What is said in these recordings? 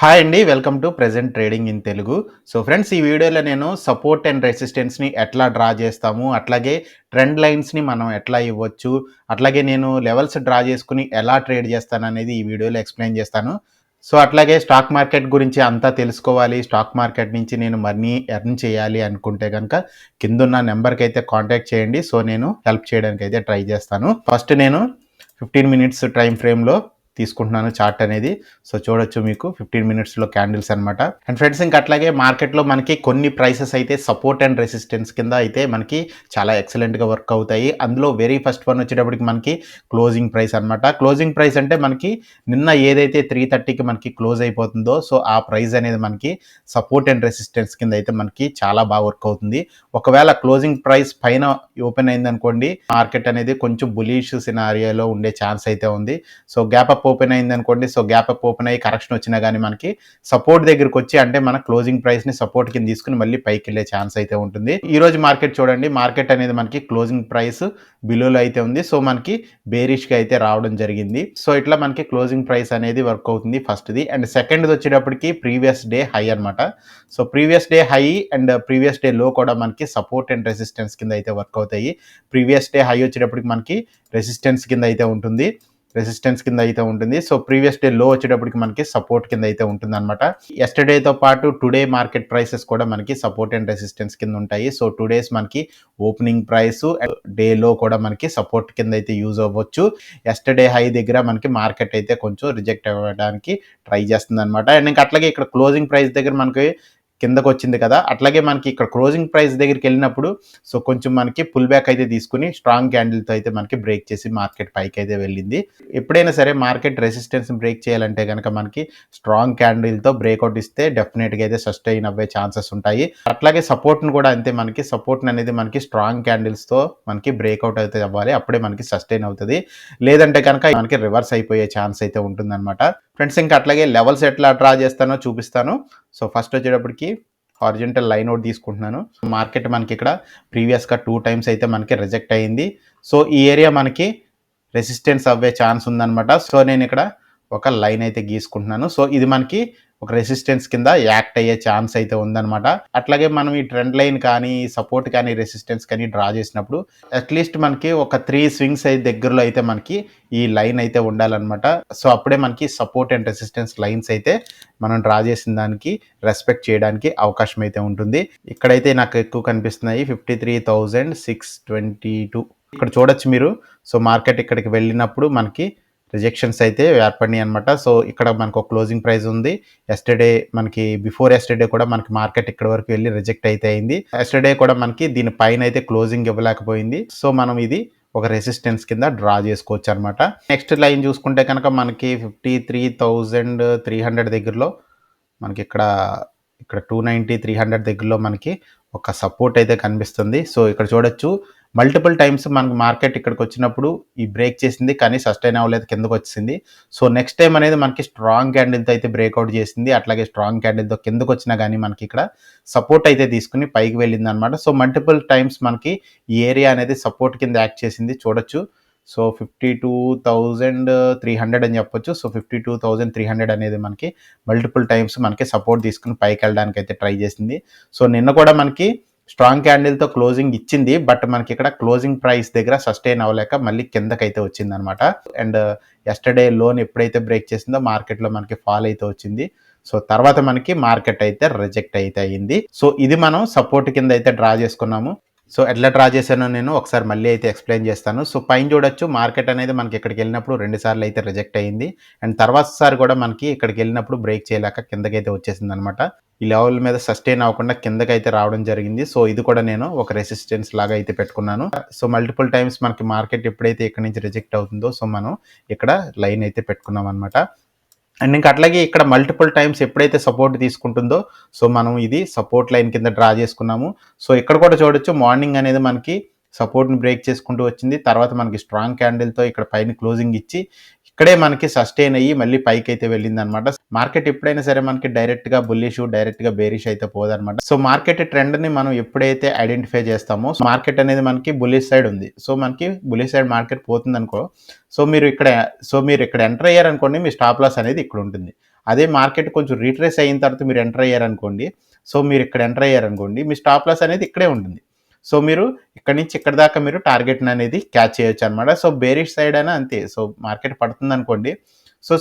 Hi అండి. Welcome to present trading in Telugu. So friends, ఈ వీడియోలో నేను సపోర్ట్ అండ్ రెసిస్టెన్స్‌ని ఎట్లా డ్రా చేస్తాము, అట్లాగే ట్రెండ్ లైన్స్‌ని మనం ఎట్లా ఇవ్వచ్చు, అట్లాగే నేను లెవెల్స్ డ్రా చేసుకొని ఎలా ట్రేడ్ చేస్తాననేది ఈ వీడియోలో ఎక్స్‌ప్లెయిన్ చేస్తాను. సో అట్లాగే స్టాక్ మార్కెట్ గురించి అంతా తెలుసుకోవాలి, స్టాక్ మార్కెట్ నుంచి నేను మనీ ఎర్న్ చేయాలి అనుకుంటే గనక కిందున్న నంబర్‌కైతే కాంటాక్ట్ చేయండి. సో నేను హెల్ప్ చేయడానికైతే ట్రై చేస్తాను. ఫస్ట్ నేను 15 మినిట్స్ టైమ్ ఫ్రేమ్‌లో తీసుకుంటున్నాను చార్ట్ అనేది. సో చూడొచ్చు మీకు 15 మినిట్స్‌లో క్యాండిల్స్ అనమాట. అండ్ ఫ్రెండ్స్, ఇంక అట్లాగే మార్కెట్‌లో మనకి కొన్ని ప్రైసెస్ అయితే సపోర్ట్ అండ్ రెసిస్టెన్స్ కింద అయితే మనకి చాలా ఎక్సలెంట్‌గా వర్క్ అవుతాయి. అందులో వెరీ ఫస్ట్ వన్ వచ్చేటప్పటికి మనకి క్లోజింగ్ ప్రైస్ అనమాట. క్లోజింగ్ ప్రైస్ అంటే మనకి నిన్న ఏదైతే 330కి మనకి క్లోజ్ అయిపోతుందో సో ఆ ప్రైస్ అనేది మనకి సపోర్ట్ అండ్ రెసిస్టెన్స్ కింద అయితే మనకి చాలా బాగా వర్క్ అవుతుంది. ఒకవేళ క్లోజింగ్ ప్రైస్ పైన ఓపెన్ అయిందనుకోండి, మార్కెట్ అనేది కొంచెం బులిష్ సినారియోలో ఉండే ఛాన్స్ అయితే ఉంది. సో గ్యాప్ అప్ ఓపెన్ అయిందనుకోండి, సో గ్యాప్ అప్ ఓపెన్ అయ్యి కరెక్షన్ వచ్చినా కానీ మనకి సపోర్ట్ దగ్గరికి వచ్చి, అంటే మన క్లోజింగ్ ప్రైస్ ని సపోర్ట్ కింద తీసుకుని మళ్ళీ పైకి వెళ్ళే ఛాన్స్ అయితే ఉంటుంది. ఈ రోజు మార్కెట్ చూడండి, మార్కెట్ అనేది మనకి క్లోజింగ్ ప్రైస్ బిలోలో అయితే ఉంది. సో మనకి బేరిష్ గా అయితే రావడం జరిగింది. సో ఇట్లా మనకి క్లోజింగ్ ప్రైస్ అనేది వర్క్ అవుతుంది ఫస్ట్ది. అండ్ సెకండ్ వచ్చేటప్పటికి ప్రీవియస్ డే హై అనమాట. So previous day high and previous day లో కూడా మనకి సపోర్ట్ అండ్ రెసిస్టెన్స్ కింద అయితే వర్క్ అవుతాయి. ప్రీవియస్ డే హై వచ్చేటప్పటికి మనకి రెసిస్టెన్స్ కింద అయితే ఉంటుంది. సో ప్రీవియస్ డే లో వచ్చేటప్పటికి మనకి సపోర్ట్ కింద అయితే ఉంటుంది అనమాట. ఎస్టర్డేతో పాటు టుడే మార్కెట్ ప్రైసెస్ కూడా మనకి సపోర్ట్ అండ్ రెసిస్టెన్స్ కింద ఉంటాయి. సో టుడేస్ మనకి ఓపెనింగ్ ప్రైస్ డే లో కూడా మనకి సపోర్ట్ కింద అయితే యూజ్ అవ్వచ్చు. ఎస్టర్డే హై దగ్గర మనకి మార్కెట్ అయితే కొంచెం రిజెక్ట్ అవ్వడానికి ట్రై చేస్తుంది అనమాట. అండ్ ఇంకా అట్లాగే ఇక్కడ క్లోజింగ్ ప్రైస్ దగ్గర మనకి కిందకు వచ్చింది కదా, అట్లాగే మనకి ఇక్కడ క్లోజింగ్ ప్రైస్ దగ్గరికి వెళ్ళినప్పుడు సో కొంచెం మనకి పుల్ బ్యాక్ అయితే తీసుకుని స్ట్రాంగ్ క్యాండిల్తో అయితే మనకి బ్రేక్ చేసి మార్కెట్ పైకి అయితే వెళ్ళింది. ఎప్పుడైనా సరే మార్కెట్ రెసిస్టెన్స్ బ్రేక్ చేయాలంటే కనుక మనకి స్ట్రాంగ్ క్యాండిల్తో బ్రేక్అవుట్ ఇస్తే డెఫినెట్గా అయితే సస్టైన్ అవ్వే ఛాన్సెస్ ఉంటాయి. అట్లాగే సపోర్ట్ను కూడా అంతే, మనకి సపోర్ట్ అనేది మనకి స్ట్రాంగ్ క్యాండిల్స్తో మనకి బ్రేక్అవుట్ అయితే అవ్వాలి, అప్పుడే మనకి సస్టైన్ అవుతుంది. లేదంటే కనుక మనకి రివర్స్ అయిపోయే ఛాన్స్ అయితే ఉంటుందన్నమాట. ఫ్రెండ్స్, ఇంకా అట్లాగే లెవెల్స్ ఎట్లా డ్రా చేస్తానో చూపిస్తాను. సో ఫస్ట్ వచ్చేటప్పటికి హారిజంటల్ లైన్ అవుట్ తీసుకుంటున్నాను. మార్కెట్ మనకి ఇక్కడ ప్రీవియస్గా 2 టైమ్స్ అయితే మనకి రిజెక్ట్ అయ్యింది. సో ఈ ఏరియా మనకి రెసిస్టెన్స్ అవ్వే ఛాన్స్ ఉందన్నమాట. సో నేను ఇక్కడ ఒక లైన్ అయితే గీసుకుంటున్నాను. సో ఇది మనకి ఒక రెసిస్టెన్స్ కింద యాక్ట్ అయ్యే ఛాన్స్ అయితే ఉందన్నమాట. అట్లాగే మనం ఈ ట్రెండ్ లైన్ కానీ సపోర్ట్ కానీ రెసిస్టెన్స్ కానీ డ్రా చేసినప్పుడు అట్లీస్ట్ మనకి ఒక 3 స్వింగ్స్ అయితే దగ్గరలో అయితే మనకి ఈ లైన్ అయితే ఉండాలన్నమాట. సో అప్పుడే మనకి సపోర్ట్ అండ్ రెసిస్టెన్స్ లైన్స్ అయితే మనం డ్రా చేసిన దానికి రెస్పెక్ట్ చేయడానికి అవకాశం అయితే ఉంటుంది. ఇక్కడైతే నాకు ఎక్కువ కనిపిస్తున్నాయి 53,622. ఇక్కడ చూడొచ్చు మీరు. సో మార్కెట్ ఇక్కడికి వెళ్ళినప్పుడు మనకి రిజెక్షన్స్ అయితే ఏర్పడినాయి అనమాట. సో ఇక్కడ మనకు ఒక క్లోజింగ్ ప్రైస్ ఉంది. ఎస్టర్డే మనకి బిఫోర్ ఎస్టర్డే కూడా మనకి మార్కెట్ ఇక్కడ వరకు వెళ్ళి రిజెక్ట్ అయితే అయింది. ఎస్టర్డే కూడా మనకి దీని పైన అయితే క్లోజింగ్ ఇవ్వలేకపోయింది. సో మనం ఇది ఒక రెసిస్టెన్స్ కింద డ్రా చేసుకోవచ్చు అనమాట. నెక్స్ట్ లైన్ చూసుకుంటే కనుక మనకి 53,300 దగ్గరలో మనకి ఇక్కడ 290, 300 దగ్గరలో మనకి ఒక సపోర్ట్ అయితే కనిపిస్తుంది. సో ఇక్కడ చూడొచ్చు, మల్టిపుల్ టైమ్స్ మనకు మార్కెట్ ఇక్కడికి వచ్చినప్పుడు ఈ బ్రేక్ చేసింది, కానీ సస్టైన్ అవ్వలేదు, కిందకు వచ్చింది. సో నెక్స్ట్ టైం అనేది మనకి స్ట్రాంగ్ క్యాండిల్తో అయితే బ్రేక్అవుట్ చేసింది. అట్లాగే స్ట్రాంగ్ క్యాండిల్తో కిందకు వచ్చినా కానీ మనకి ఇక్కడ సపోర్ట్ అయితే తీసుకుని పైకి వెళ్ళింది అనమాట. సో మల్టిపుల్ టైమ్స్ మనకి ఈ ఏరియా అనేది సపోర్ట్ కింద యాక్ట్ చేసింది, చూడొచ్చు. సో 52,300 అని చెప్పొచ్చు. సో 52,300 అనేది మనకి మల్టిపుల్ టైమ్స్ మనకి సపోర్ట్ తీసుకుని పైకి వెళ్ళడానికి అయితే ట్రై చేసింది. సో నిన్న కూడా మనకి స్ట్రాంగ్ క్యాండిల్తో క్లోజింగ్ ఇచ్చింది, బట్ మనకి ఇక్కడ క్లోజింగ్ ప్రైస్ దగ్గర సస్టైన్ అవ్వలేక మళ్ళీ కిందకైతే వచ్చింది అనమాట. అండ్ ఎస్టర్డే లోన్ ఎప్పుడైతే బ్రేక్ చేసిందో మార్కెట్లో మనకి ఫాల్ అయితే వచ్చింది. సో తర్వాత మనకి మార్కెట్ అయితే రిజెక్ట్ అయితే అయ్యింది. సో ఇది మనం సపోర్ట్ కింద అయితే డ్రా చేసుకున్నాము. సో ఎట్లా డ్రా చేశానో నేను ఒకసారి మళ్ళీ అయితే ఎక్స్ప్లెయిన్ చేస్తాను. సో పైన చూడొచ్చు, మార్కెట్ అనేది మనకి ఇక్కడికి వెళ్ళినప్పుడు 2 సార్లు అయితే రిజెక్ట్ అయ్యింది. అండ్ తర్వాత సారి కూడా మనకి ఇక్కడికి వెళ్ళినప్పుడు బ్రేక్ చేయలేక కిందకైతే వచ్చేసింది అనమాట. ఈ లెవెల్ మీద సస్టైన్ అవ్వకుండా కిందకైతే రావడం జరిగింది. సో ఇది కూడా నేను ఒక రెసిస్టెన్స్ లాగా అయితే పెట్టుకున్నాను. సో మల్టిపుల్ టైమ్స్ మనకి మార్కెట్ ఎప్పుడైతే ఇక్కడ నుంచి రిజెక్ట్ అవుతుందో సో మనం ఇక్కడ లైన్ అయితే పెట్టుకున్నాం అనమాట. అండ్ ఇంకా అట్లాగే ఇక్కడ మల్టిపుల్ టైమ్స్ ఎప్పుడైతే సపోర్ట్ తీసుకుంటుందో సో మనం ఇది సపోర్ట్ లైన్ కింద డ్రా చేసుకున్నాము. సో ఇక్కడ కూడా చూడొచ్చు, మార్నింగ్ అనేది మనకి సపోర్ట్ని బ్రేక్ చేసుకుంటూ వచ్చింది. తర్వాత మనకి స్ట్రాంగ్ క్యాండిల్తో ఇక్కడ పైన క్లోజింగ్ ఇచ్చి ఇక్కడే మనకి సస్టైన్ అయ్యి మళ్ళీ పైకి అయితే వెళ్ళింది అనమాట. మార్కెట్ ఎప్పుడైనా సరే మనకి డైరెక్ట్గా బుల్లిష్ డైరెక్ట్గా బేరిష్ అయితే పోదనమాట. సో మార్కెట్ ట్రెండ్ని మనం ఎప్పుడైతే ఐడెంటిఫై చేస్తామో మార్కెట్ అనేది మనకి బుల్లిష్ సైడ్ ఉంది, సో మనకి బుల్లిష్ సైడ్ మార్కెట్ పోతుంది అనుకో, సో మీరు ఇక్కడ ఎంటర్ అయ్యారనుకోండి, మీ స్టాప్ లాస్ అనేది ఇక్కడ ఉంటుంది. అదే మార్కెట్ కొంచెం రీట్రేస్ అయిన తర్వాత మీరు ఎంటర్ అయ్యారనుకోండి, సో మీరు ఇక్కడ ఎంటర్ అయ్యారనుకోండి, మీ స్టాప్ లాస్ అనేది ఇక్కడే ఉంటుంది. సో మీరు ఇక్కడి నుంచి ఇక్కడి దాకా మీరు టార్గెట్‌ని అనేది క్యాచ్ చేయొచ్చనమాట. సో బేరిష్ సైడ్ అయినా అంతే. సో మార్కెట్ పడుతుందనుకోండి, సో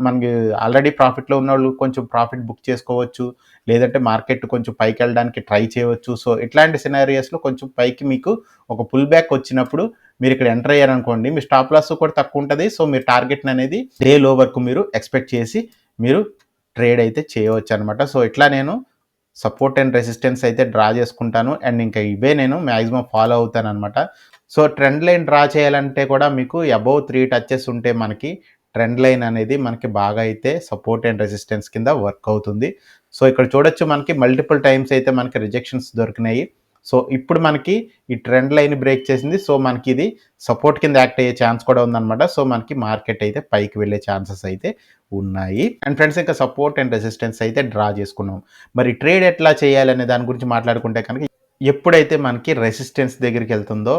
మనకి ఆల్రెడీ ప్రాఫిట్‌లో ఉన్నోళ్ళు కొంచెం ప్రాఫిట్ బుక్ చేసుకోవచ్చు. లేదంటే మార్కెట్ కొంచెం పైకెళ్ళడానికి ట్రై చేయవచ్చు. సో ఇట్లాంటి సినారియోస్‌లో కొంచెం పైకి మీకు ఒక పుల్ బ్యాక్ వచ్చినప్పుడు మీరిక్కడ ఎంటర్ అయ్యారనుకోండి, మీ స్టాప్ లాస్ కూడా తక్కువుంటది. సో మీరు టార్గెట్‌ని అనేది డే లో వరకు మీరు ఎక్స్‌పెక్ట్ చేసి మీరు ట్రేడ్ అయితే చేయవచ్చనమాట. సో ఇట్లా నేను సపోర్ట్ అండ్ రెసిస్టెన్స్ అయితే డ్రా చేసుకుంటాను. అండ్ ఇంకా ఇవే నేను మాక్సిమం ఫాలో అవుతాననమాట. సో ట్రెండ్ లైన్ డ్రా చేయాలంటే కూడా మీకు అబోవ్ 3 టచెస్ ఉంటే మనకి ట్రెండ్ లైన్ అనేది మనకి బాగా అయితే సపోర్ట్ అండ్ రెసిస్టెన్స్ కింద వర్క్ అవుతుంది. సో ఇక్కడ చూడొచ్చు మనకి మల్టిపుల్ టైమ్స్ అయితే మనకి రిజెక్షన్స్ దొరికినాయి. సో ఇప్పుడు మనకి ఈ ట్రెండ్ లైన్ బ్రేక్ చేసింది. సో మనకి ఇది సపోర్ట్ కింద యాక్ట్ అయ్యే ఛాన్స్ కూడా ఉందనమాట. సో మనకి మార్కెట్ అయితే పైకి వెళ్ళే ఛాన్సెస్ అయితే ఉన్నాయి. అండ్ ఫ్రెండ్స్ ఇంకా సపోర్ట్ అండ్ రెసిస్టెన్స్ అయితే డ్రా చేసుకున్నాం. మరి ట్రేడ్ ఎట్లా చేయాలనే దాని గురించి మాట్లాడుకుంటే కనుక ఎప్పుడైతే మనకి రెసిస్టెన్స్ దగ్గరికెళ్తుందో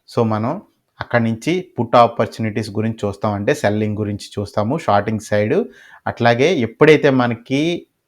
సో మనం అక్కడి నుంచి పుట్ ఆపర్చునిటీస్ గురించి చూస్తాం. అంటే సెల్లింగ్ గురించి చూస్తాము. షార్టింగ్ సైడ్ అట్లాగే ఎప్పుడైతే మనకి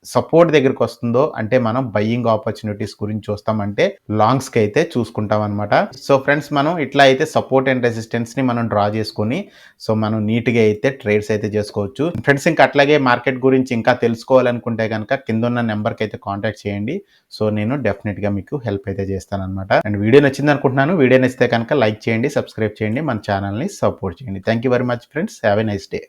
సపోర్ట్ దగ్గరికొస్తుందో అంటే మనం బయింగ్ ఆపర్చునిటీస్ గురించి చూస్తాం. అంటే లాంగ్స్‌కి అయితే చూసుకుంటామనమాట. సో ఫ్రెండ్స్ మనం ఇట్లా అయితే సపోర్ట్ అండ్ రెసిస్టెన్స్‌ని మనం డ్రా చేసుకొని సో మనం నీట్‌గా అయితే ట్రేడ్స్ అయితే చేసుకోవచ్చు. ఫ్రెండ్స్ ఇంకా అట్లాగే మార్కెట్ గురించి ఇంకా తెలుసుకోవాలనుకుంటే గనక కిందున్న నంబర్‌కి అయితే కాంటాక్ట్ చేయండి. సో నేను డెఫినిట్‌గా మీకు హెల్ప్ అయితే చేస్తాననమాట. And video నచ్చిందనుకుంటున్నాను. వీడియో నచ్చితే కనుక లైక్ చేయండి, సబ్స్క్రైబ్ చేయండి, మన ఛానల్‌ని సపోర్ట్ చేయండి. Thank you very much friends. Have a nice day.